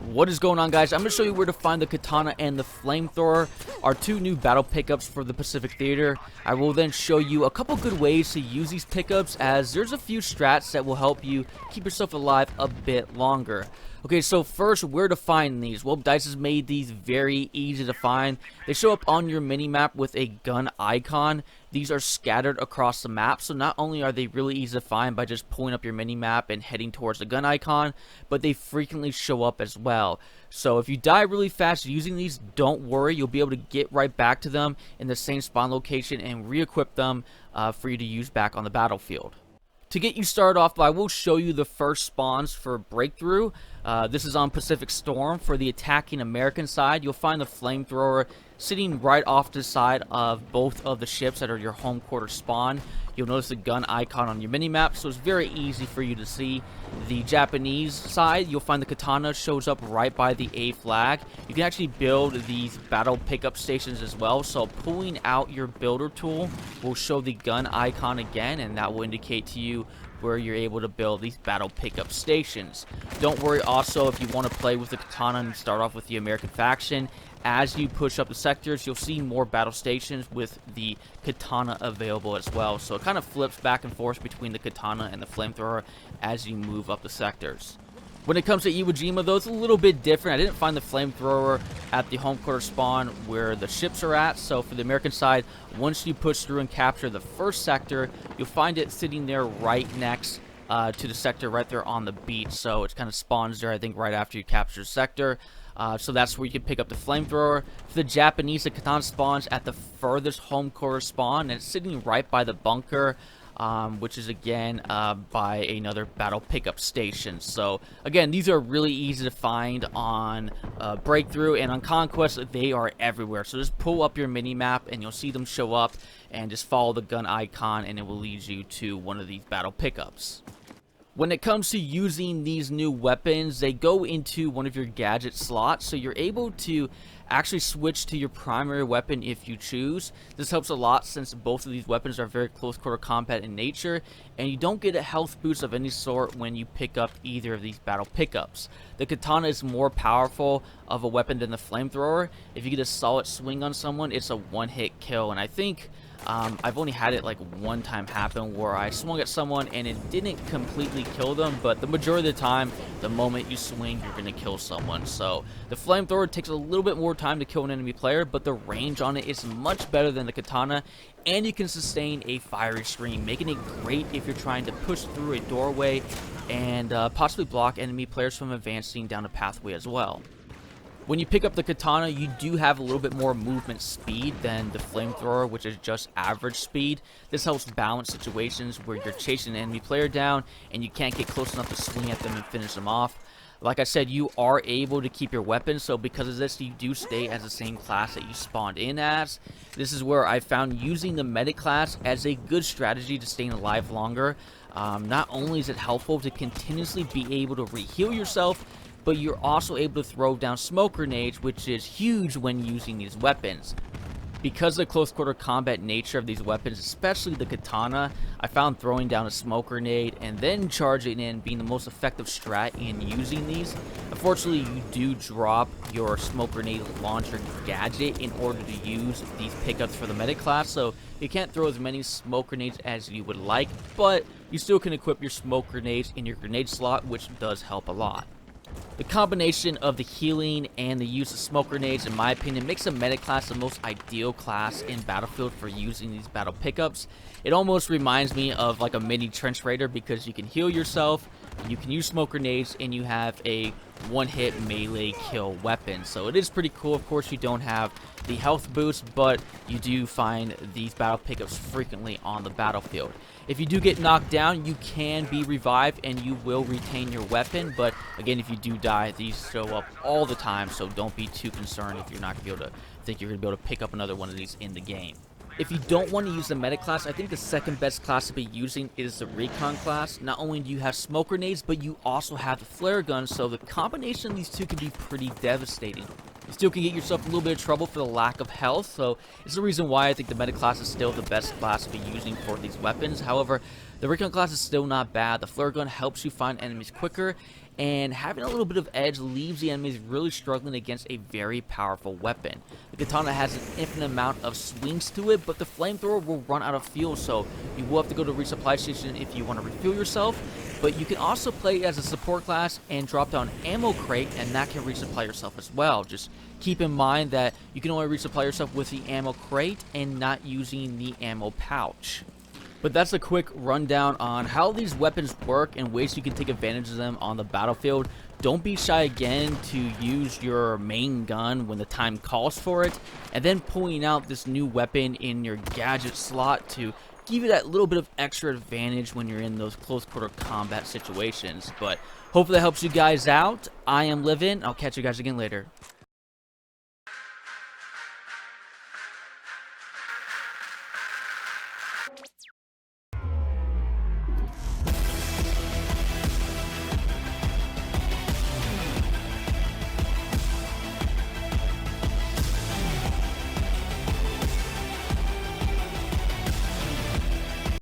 What is going on, guys? I'm going to show you where to find the Katana and the Flamethrower, our two new battle pickups for the Pacific Theater. I will then show you a couple good ways to use these pickups, as there's a few strats that will help you keep yourself alive a bit longer. Okay, so first, where to find these? Well, DICE has made these very easy to find. They show up on your minimap with a gun icon. These are scattered across the map, so not only are they really easy to find by just pulling up your minimap and heading towards the gun icon, but they frequently show up as well. So if you die really fast using these, don't worry, you'll be able to get right back to them in the same spawn location and re-equip them for you to use back on the battlefield. To get you started off, I will show you the first spawns for Breakthrough. This is on Pacific Storm. For the attacking American side, you'll find the Flamethrower sitting right off to the side of both of the ships that are your home quarter spawn. You'll notice the gun icon on your minimap, so it's very easy for you to see. The Japanese side, you'll find the Katana shows up right by the A flag. You can actually build these battle pickup stations as well, so pulling out your builder tool will show the gun icon again, and that will indicate to you where you're able to build these battle pickup stations. Don't worry also if you want to play with the Katana and start off with the American faction. As you push up the sectors, you'll see more battle stations with the Katana available as well. So it kind of flips back and forth between the Katana and the Flamethrower as you move up the sectors. When it comes to Iwo Jima, though, it's a little bit different. I didn't find the Flamethrower at the home quarter spawn where the ships are at. So for the American side, once you push through and capture the first sector, you'll find it sitting there right next to the sector right there on the beach. So it kind of spawns there, I think, right after you capture the sector. So that's where you can pick up the Flamethrower. For the Japanese, the Katana spawns at the furthest home quarter spawn, and it's sitting right by the bunker, which is again by another battle pickup station. So again, these are really easy to find on Breakthrough, and on Conquest they are everywhere. So just pull up your minimap and you'll see them show up, and just follow the gun icon and it will lead you to one of these battle pickups. When it comes to using these new weapons, they go into one of your gadget slots, so you're able to actually switch to your primary weapon if you choose. This helps a lot since both of these weapons are very close quarter combat in nature, and you don't get a health boost of any sort when you pick up either of these battle pickups. The Katana is more powerful of a weapon than the Flamethrower. If you get a solid swing on someone, it's a one-hit kill, and I think I've only had it like one time happen where I swung at someone and it didn't completely kill them, but the majority of the time, the moment you swing, you're going to kill someone. So the Flamethrower takes a little bit more time to kill an enemy player, but the range on it is much better than the Katana, and you can sustain a fiery stream, making it great if you're trying to push through a doorway and possibly block enemy players from advancing down a pathway as well. When you pick up the Katana, you do have a little bit more movement speed than the Flamethrower, which is just average speed. This helps balance situations where you're chasing an enemy player down and you can't get close enough to swing at them and finish them off. Like I said, you are able to keep your weapons, so because of this, you do stay as the same class that you spawned in as. This is where I found using the medic class as a good strategy to staying alive longer. Not only is it helpful to continuously be able to re-heal yourself, but you're also able to throw down smoke grenades, which is huge when using these weapons. Because of the close quarter combat nature of these weapons, especially the Katana, I found throwing down a smoke grenade and then charging in being the most effective strat in using these. Unfortunately, you do drop your smoke grenade launcher gadget in order to use these pickups for the medic class, so you can't throw as many smoke grenades as you would like, but you still can equip your smoke grenades in your grenade slot, which does help a lot. The combination of the healing and the use of smoke grenades, in my opinion, makes the medic class the most ideal class in Battlefield for using these battle pickups. It almost reminds me of like a mini trench raider, because you can heal yourself, you can use smoke grenades, and you have a one-hit melee kill weapon. So it is pretty cool. Of course, you don't have the health boost, but you do find these battle pickups frequently on the battlefield. If you do get knocked down, you can be revived and you will retain your weapon, but again, if you do die, these show up all the time, so don't be too concerned if you're not going to be able to think you're going to be able to pick up another one of these in the game. If you don't want to use the medic class, I think the second best class to be using is the recon class. Not only do you have smoke grenades, but you also have the flare gun, so the combination of these two can be pretty devastating. You still can get yourself a little bit of trouble for the lack of health, so it's the reason why I think the medic class is still the best class to be using for these weapons. However, the recon class is still not bad. The flare gun helps you find enemies quicker, and having a little bit of edge leaves the enemies really struggling against a very powerful weapon. The Katana has an infinite amount of swings to it, but the Flamethrower will run out of fuel, so you will have to go to a resupply station if you want to refuel yourself. But you can also play as a support class and drop down ammo crate, and that can resupply yourself as well. Just keep in mind that you can only resupply yourself with the ammo crate and not using the ammo pouch. But that's a quick rundown on how these weapons work and ways you can take advantage of them on the battlefield. Don't be shy again to use your main gun when the time calls for it, and then pulling out this new weapon in your gadget slot to give you that little bit of extra advantage when you're in those close quarter combat situations. But hopefully that helps you guys out. I am Livin'. I'll catch you guys again later.